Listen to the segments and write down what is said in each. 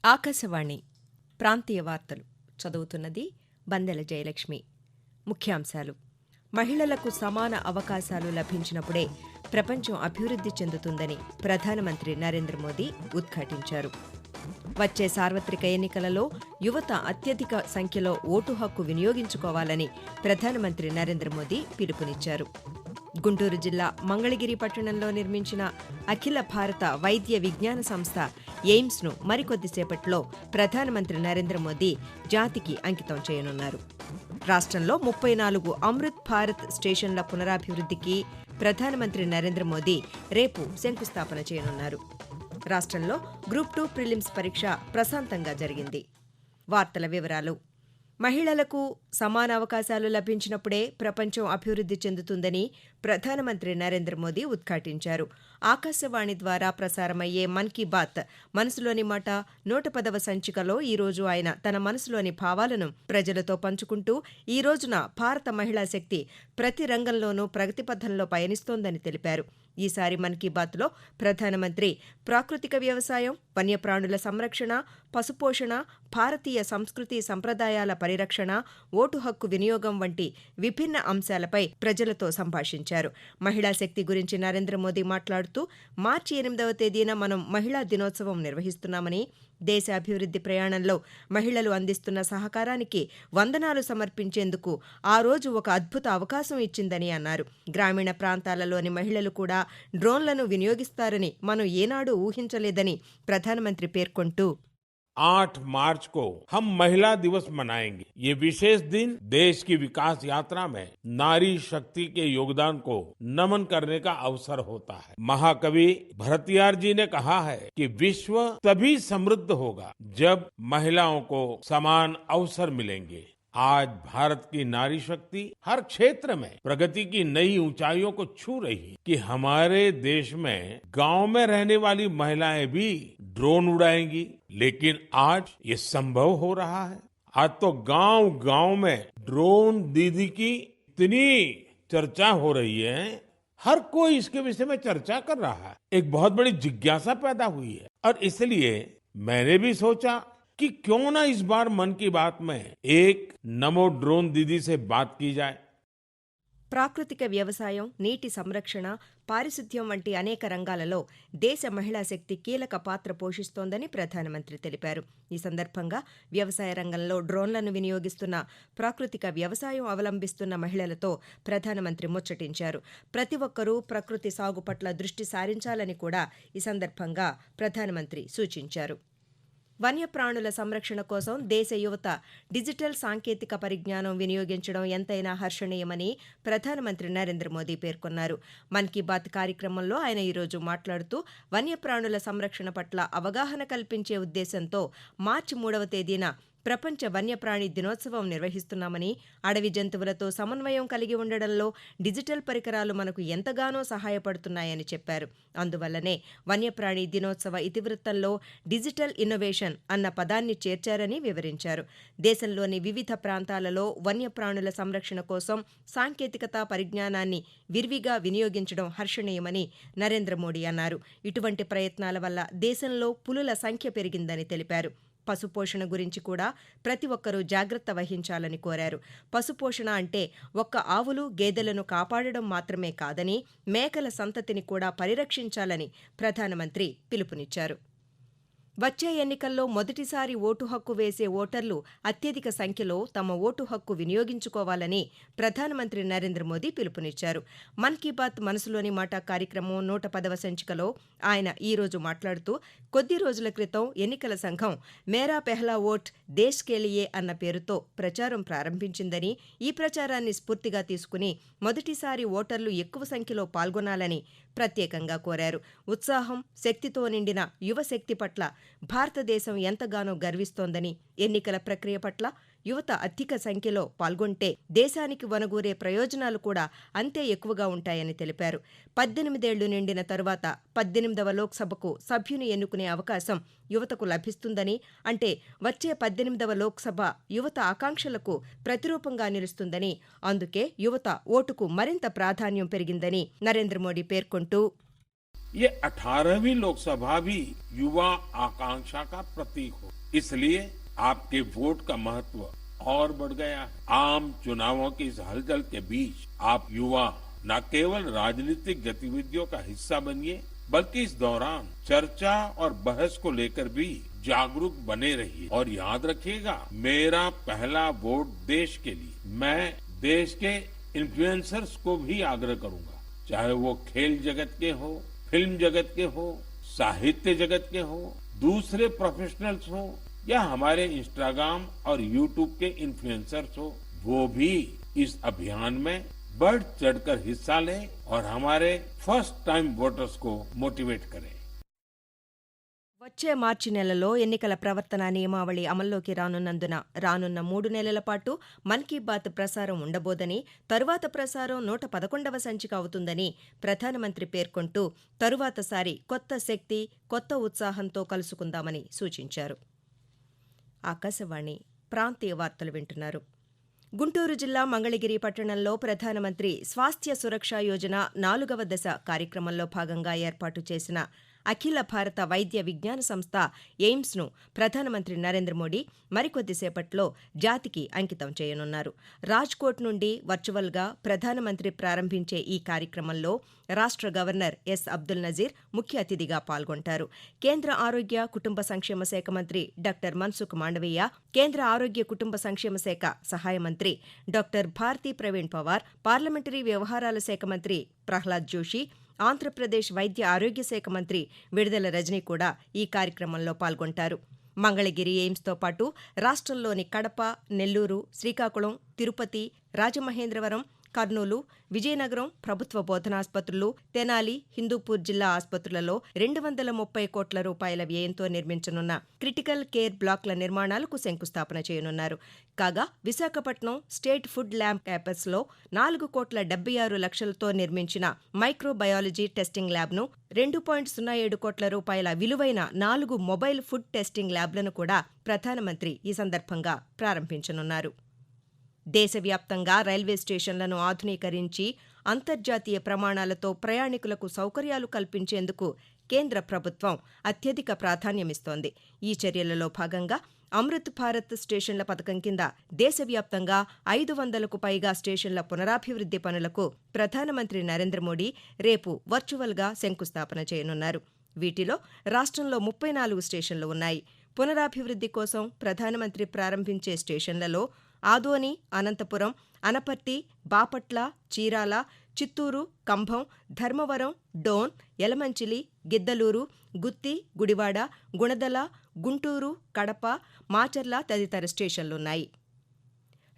ఆకాశవాణి ప్రాంతీయ వార్తలు చదువుతున్నది బందెల జయలక్ష్మి. ముఖ్యాంశాలు: మహిళలకు సమాన అవకాశాలు లభించినప్పుడే ప్రపంచం అభివృద్ధి చెందుతుందని ప్రధానమంత్రి నరేంద్ర మోదీ ఉద్ఘాటించారు. వచ్చే సార్వత్రిక ఎన్నికలలో యువత అత్యధిక సంఖ్యలో ఓటు హక్కు వినియోగించుకోవాలని ప్రధానమంత్రి నరేంద్ర మోదీ పిలుపునిచ్చారు. గుంటూరు జిల్లా మంగళగిరి పట్టణంలో నిర్మించిన అఖిల భారత వైద్య విజ్ఞాన సంస్థ ఎయిమ్స్ను మరికొద్దిసేపట్లో ప్రధానమంత్రి నరేంద్ర మోదీ జాతికి అంకితం చేయనున్నారు. రాష్ట్రంలో 34 అమృత్ భారత్ స్టేషన్ల పునరాభివృద్ధికి ప్రధానమంత్రి నరేంద్ర మోదీ రేపు శంకుస్థాపన చేయనున్నారు. రాష్ట్రంలో గ్రూప్ 2 ప్రిలిమ్స్ పరీక్ష ప్రశాంతంగా జరిగింది. వార్తల వివరాలు: మహిళలకు సమాన అవకాశాలు లభించినప్పుడే ప్రపంచం అభివృద్ధి చెందుతుందని ప్రధానమంత్రి నరేంద్ర మోదీ ఉద్ఘాటించారు. ఆకాశవాణి ద్వారా ప్రసారమయ్యే మన్ కీ బాత్ మనసులోని మాట 110వ సంచికలో ఈరోజు ఆయన తన మనసులోని భావాలను ప్రజలతో పంచుకుంటూ ఈ రోజున భారత మహిళా శక్తి ప్రతి రంగంలోనూ ప్రగతిపథంలో పయనిస్తోందని తెలిపారు. ఈసారి మన్ కీ బాత్లో ప్రధానమంత్రి ప్రాకృతిక వ్యవసాయం, వన్యప్రాణుల సంరక్షణ, పశుపోషణ, భారతీయ సంస్కృతి సంప్రదాయాల పరిరక్షణ, ఓటు హక్కు వినియోగం వంటి విభిన్న అంశాలపై ప్రజలతో సంభాషించారు. మహిళా శక్తి గురించి నరేంద్ర మోదీ మాట్లాడుతూ మార్చి 8వ తేదీన మనం మహిళా దినోత్సవం నిర్వహిస్తున్నామని, దేశ అభివృద్ధి ప్రయాణంలో మహిళలు అందిస్తున్న సహకారానికి వందనాలు సమర్పించేందుకు ఆ రోజు ఒక అద్భుత అవకాశం ఇచ్చిందని అన్నారు. గ్రామీణ ప్రాంతాలలోని మహిళలు కూడా డ్రోన్లను వినియోగిస్తారని మనం ఏనాడూ ఊహించలేదని ప్రధానమంత్రి పేర్కొంటూ 8 मार्च को हम महिला दिवस मनाएंगे। ये विशेष दिन देश की विकास यात्रा में नारी शक्ति के योगदान को नमन करने का अवसर होता है। महाकवि भरतियार जी ने कहा है कि विश्व तभी समृद्ध होगा जब महिलाओं को समान अवसर मिलेंगे। आज भारत की नारी शक्ति हर क्षेत्र में प्रगति की नई ऊंचाइयों को छू रही है कि हमारे देश में गांव में रहने वाली महिलाएं भी ड्रोन उड़ाएंगी, लेकिन आज ये संभव हो रहा है। आज तो गांव-गांव में ड्रोन दीदी की इतनी चर्चा हो रही है, हर कोई इसके विषय में चर्चा कर रहा है। एक बहुत बड़ी जिज्ञासा पैदा हुई है और इसलिए मैंने भी सोचा कि क्यों ना इस बार मन की बात में एक नमो ड्रोन दीदी से बात की जाए। ప్రాకృతిక వ్యవసాయం, నీటి సంరక్షణ, పారిశుద్ధ్యం వంటి అనేక రంగాలలో దేశ మహిళా శక్తి కీలక పాత్ర పోషిస్తోందని ప్రధానమంత్రి తెలిపారు. ఈ సందర్భంగా వ్యవసాయ రంగంలో డ్రోన్లను వినియోగిస్తున్న, ప్రాకృతిక వ్యవసాయం అవలంబిస్తున్న మహిళలతో ప్రధానమంత్రి ముచ్చటించారు. ప్రతి ఒక్కరూ ప్రకృతి సాగు పట్ల దృష్టి సారించాలని కూడా ఈ సందర్భంగా ప్రధానమంత్రి సూచించారు. వన్యప్రాణుల సంరక్షణ కోసం దేశ యువత డిజిటల్ సాంకేతిక పరిజ్ఞానం వినియోగించడం ఎంతైనా హర్షణీయమని ప్రధానమంత్రి నరేంద్ర మోదీ పేర్కొన్నారు. మన్ కీ బాత్ కార్యక్రమంలో ఆయన ఈరోజు మాట్లాడుతూ వన్యప్రాణుల సంరక్షణ పట్ల అవగాహన కల్పించే ఉద్దేశంతో మార్చి 3వ తేదీన ప్రపంచ వన్యప్రాణి దినోత్సవం నిర్వహిస్తున్నామని, అడవి జంతువులతో సమన్వయం కలిగి ఉండడంలో డిజిటల్ పరికరాలు మనకు ఎంతగానో సహాయపడుతున్నాయని చెప్పారు. అందువల్లనే వన్యప్రాణి దినోత్సవ ఇతివృత్తంలో డిజిటల్ ఇన్నోవేషన్ అన్న పదాన్ని చేర్చారని వివరించారు. దేశంలోని వివిధ ప్రాంతాలలో వన్యప్రాణుల సంరక్షణ కోసం సాంకేతికత పరిజ్ఞానాన్ని విరివిగా వినియోగించడం హర్షణీయమని నరేంద్ర మోదీ అన్నారు. ఇటువంటి ప్రయత్నాల వల్ల దేశంలో పులుల సంఖ్య పెరిగిందని తెలిపారు. పశుపోషణ గురించి కూడా ప్రతి ఒక్కరూ జాగ్రత్త వహించాలని కోరారు. పశుపోషణ అంటే ఒక్క ఆవులు, గేదెలను కాపాడడం మాత్రమే కాదని, మేకల సంతతిని కూడా పరిరక్షించాలని ప్రధానమంత్రి పిలుపునిచ్చారు. వచ్చే ఎన్నికల్లో మొదటిసారి ఓటు హక్కు వేసే ఓటర్లు అత్యధిక సంఖ్యలో తమ ఓటు హక్కు వినియోగించుకోవాలని ప్రధానమంత్రి నరేంద్ర మోదీ పిలుపునిచ్చారు. మన్ కీ బాత్ మనసులోని మాట కార్యక్రమం 110వ సంచికలో ఆయన ఈరోజు మాట్లాడుతూ కొద్ది రోజుల క్రితం ఎన్నికల సంఘం మేరా పెహ్లా ఓట్ దేశ్ కే లియే అన్న పేరుతో ప్రచారం ప్రారంభించిందని, ఈ ప్రచారాన్ని స్ఫూర్తిగా తీసుకుని మొదటిసారి ఓటర్లు ఎక్కువ సంఖ్యలో పాల్గొనాలని ప్రత్యేకంగా కోరారు. ఉత్సాహం, శక్తితో నిండిన యువశక్తి పట్ల భారతదేశం ఎంతగానో గర్విస్తోందని, ఎన్నికల ప్రక్రియ పట్ల యువత అధిక సంఖ్యలో పాల్గొంటే దేశానికి వనగూరే ప్రయోజనాలు కూడా అంతే ఎక్కువగా ఉంటాయని తెలిపారు. 18 ఏళ్లు నిండిన తరువాత 18వ లోక్సభకు సభ్యుని ఎన్నుకునే అవకాశం యువతకు లభిస్తుందని, అంటే వచ్చే 18వ లోక్సభ యువత ఆకాంక్షలకు ప్రతిరూపంగా నిలుస్తుందని, అందుకే యువత ఓటుకు మరింత ప్రాధాన్యం పెరిగిందని నరేంద్ర మోదీ పేర్కొంటూ ये 18वीं लोकसभा भी युवा आकांक्षा का प्रतीक हो, इसलिए आपके वोट का महत्व और बढ़ गया है। आम चुनावों की इस हलचल के बीच आप युवा न केवल राजनीतिक गतिविधियों का हिस्सा बनिए, बल्कि इस दौरान चर्चा और बहस को लेकर भी जागरूक बने रहिए। और याद रखिएगा, मेरा पहला वोट देश के लिए। मैं देश के इन्फ्लुएंसर्स को भी आग्रह करूंगा, चाहे वो खेल जगत के हो, फिल्म जगत के हो, साहित्य जगत के हो, दूसरे प्रोफेशनल्स हो, या हमारे इंस्टाग्राम और यूट्यूब के इन्फ्लुएंसर्स हो, वो भी इस अभियान में बढ़ चढ़कर हिस्सा लें और हमारे फर्स्ट टाइम वोटर्स को मोटिवेट करें। వచ్చే మార్చి నెలలో ఎన్నికల ప్రవర్తన నియమావళి అమల్లోకి రానున్నందున రానున్న 3 నెలల పాటు మన్ కీ బాత్ ప్రసారం ఉండబోదని, తరువాత ప్రసారం 111వ సంచిక అవుతుందని ప్రధానమంత్రి పేర్కొంటూ తరువాతసారి కొత్త శక్తి, కొత్త ఉత్సాహంతో కలుసుకుందామని సూచించారు. ఆకాశవాణి ప్రాంతీయ వార్తలు వింటున్నారు. గుంటూరు జిల్లా మంగళగిరి పట్టణంలో ప్రధానమంత్రి స్వాస్థ్య సురక్ష యోజన 4వ దశ కార్యక్రమంలో భాగంగా ఏర్పాటు చేసిన అఖిల భారత వైద్య విజ్ఞాన సంస్థ ఎయిమ్స్ను ప్రధానమంత్రి నరేంద్ర మోదీ మరికొద్దిసేపట్లో జాతికి అంకితం చేయనున్నారు. రాజ్కోట్ నుండి వర్చువల్గా ప్రధానమంత్రి ప్రారంభించే ఈ కార్యక్రమంలో రాష్ట్ర గవర్నర్ ఎస్ అబ్దుల్ నజీర్ ముఖ్య అతిథిగా పాల్గొంటారు. కేంద్ర ఆరోగ్య కుటుంబ సంక్షేమ శాఖ మంత్రి డాక్టర్ మన్సుఖ్ మాండవీయ, కేంద్ర ఆరోగ్య కుటుంబ సంక్షేమ శాఖ సహాయ మంత్రి డాక్టర్ భారతీ ప్రవీణ్ పవార్, పార్లమెంటరీ వ్యవహారాల శాఖ మంత్రి ప్రహ్లాద్ జోషి, ఆంధ్రప్రదేశ్ వైద్య ఆరోగ్య శాఖ మంత్రి విడుదల రజని కూడా ఈ కార్యక్రమంలో పాల్గొంటారు. మంగళగిరి ఎయిమ్స్తో పాటు రాష్ట్రంలోని కడప, నెల్లూరు, శ్రీకాకుళం, తిరుపతి, రాజమహేంద్రవరం, కర్నూలు, విజయనగరం ప్రభుత్వ బోధనాస్పత్రులు, తెనాలి, హిందూపూర్ జిల్లా ఆస్పత్రులలో 230 కోట్ల రూపాయల వ్యయంతో నిర్మించనున్న క్రిటికల్ కేర్ బ్లాక్ల నిర్మాణాలకు శంకుస్థాపన చేయనున్నారు. కాగా విశాఖపట్నం స్టేట్ ఫుడ్ ల్యాబ్ క్యాంపస్లో 4,76 లక్షలతో నిర్మించిన మైక్రోబయాలజీ టెస్టింగ్ ల్యాబ్ను, 2.07 కోట్ల రూపాయల విలువైన 4 మొబైల్ ఫుడ్ టెస్టింగ్ ల్యాబ్లను కూడా ప్రధానమంత్రి ఈ సందర్భంగా ప్రారంభించనున్నారు. దేశవ్యాప్తంగా రైల్వే స్టేషన్లను ఆధునీకరించి అంతర్జాతీయ ప్రమాణాలతో ప్రయాణికులకు సౌకర్యాలు కల్పించేందుకు కేంద్ర ప్రభుత్వం అత్యధిక ప్రాధాన్యమిస్తోంది. ఈ చర్యలలో భాగంగా అమృత్ భారత్ స్టేషన్ల పథకం కింద దేశవ్యాప్తంగా 500కు పైగా స్టేషన్ల పునరాభివృద్ధి పనులకు ప్రధానమంత్రి నరేంద్ర మోదీ రేపు వర్చువల్గా శంకుస్థాపన చేయనున్నారు. వీటిలో రాష్ట్రంలో 34 స్టేషన్లు ఉన్నాయి. పునరాభివృద్ధి కోసం ప్రధానమంత్రి ప్రారంభించే స్టేషన్లలో ఆదోని, అనంతపురం, అనపర్తి, బాపట్ల, చీరాల, చిత్తూరు, కంభం, ధర్మవరం, డోన్, యలమంచిలి, గిద్దలూరు, గుత్తి, గుడివాడ, గుణదల, గుంటూరు, కడప, మాచర్ల తదితర స్టేషన్లున్నాయి.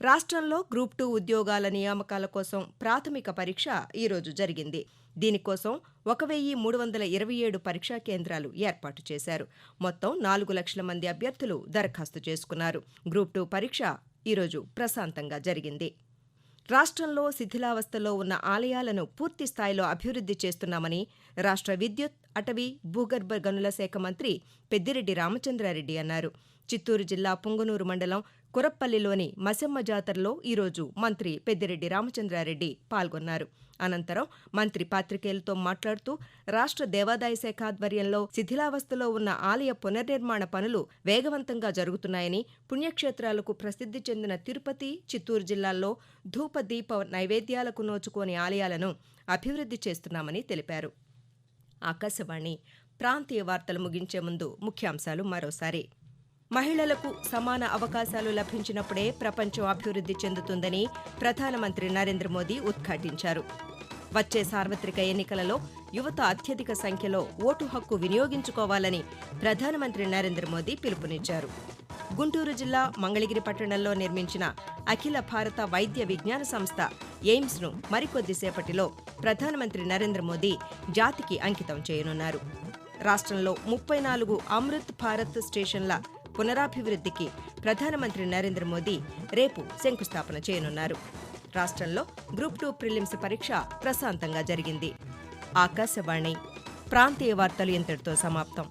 రాష్ట్రంలో గ్రూప్ 2 ఉద్యోగాల నియామకాల కోసం ప్రాథమిక పరీక్ష ఈరోజు జరిగింది. దీనికోసం 1,327 పరీక్షా కేంద్రాలు ఏర్పాటు చేశారు. మొత్తం 4 లక్షల మంది అభ్యర్థులు దరఖాస్తు చేసుకున్నారు. గ్రూప్ 2 పరీక్ష ఈరోజు ప్రశాంతంగా జరిగింది. రాష్ట్రంలో శిథిలావస్థలో ఉన్న ఆలయాలను పూర్తి స్థాయిలో అభివృద్ధి చేస్తున్నామని రాష్ట్ర విద్యుత్, అటవీ, భూగర్భ గనుల శాఖ మంత్రి పెద్దిరెడ్డి రామచంద్రారెడ్డి అన్నారు. చిత్తూరు జిల్లా పుంగనూరు మండలం కురప్పల్లిలోని మసెమ్మ జాతరలో ఈరోజు మంత్రి పెద్దిరెడ్డి రామచంద్రారెడ్డి పాల్గొన్నారు. అనంతరం మంత్రి పాత్రికేయులతో మాట్లాడుతూ రాష్ట్ర దేవాదాయ శాఖ ఆధ్వర్యంలో శిథిలావస్థలో ఉన్న ఆలయ పునర్నిర్మాణ పనులు వేగవంతంగా జరుగుతున్నాయని, పుణ్యక్షేత్రాలకు ప్రసిద్ధి చెందిన తిరుపతి, చిత్తూరు జిల్లాల్లో ధూప దీప నైవేద్యాలకు నోచుకోని ఆలయాలను అభివృద్ధి చేస్తున్నామని తెలిపారు. ఆకాశవాణి ప్రాంతీయ వార్తలు ముగించే ముందు ముఖ్యాంశాలు మరోసారి. మహిళలకు సమాన అవకాశాలు లభించినప్పుడే ప్రపంచం అభివృద్ధి చెందుతుందని ప్రధానమంత్రి నరేంద్ర మోదీ ఉద్ఘాటించారు. వచ్చే సార్వత్రిక ఎన్నికలలో యువత అత్యధిక సంఖ్యలో ఓటు హక్కు వినియోగించుకోవాలని ప్రధానమంత్రి నరేంద్ర మోదీ పిలుపునిచ్చారు. గుంటూరు జిల్లా మంగళగిరి పట్టణంలో నిర్మించిన అఖిల భారత వైద్య విజ్ఞాన సంస్థ ఎయిమ్స్ను మరికొద్దిసేపటిలో ప్రధానమంత్రి నరేంద్ర మోదీ జాతికి అంకితం చేయనున్నారు. రాష్ట్రంలో 34 అమృత్ భారత్ స్టేషన్ల పునరాభివృద్ధికి ప్రధానమంత్రి నరేంద్ర మోదీ రేపు శంకుస్థాపన చేయనున్నారు. రాష్ట్రంలో గ్రూప్ 2 ప్రిలిమ్స్ పరీక్ష ప్రశాంతంగా జరిగింది. ఆకాశవాణి ప్రాంతీయ వార్తలు ఇంతటితో సమాప్తం.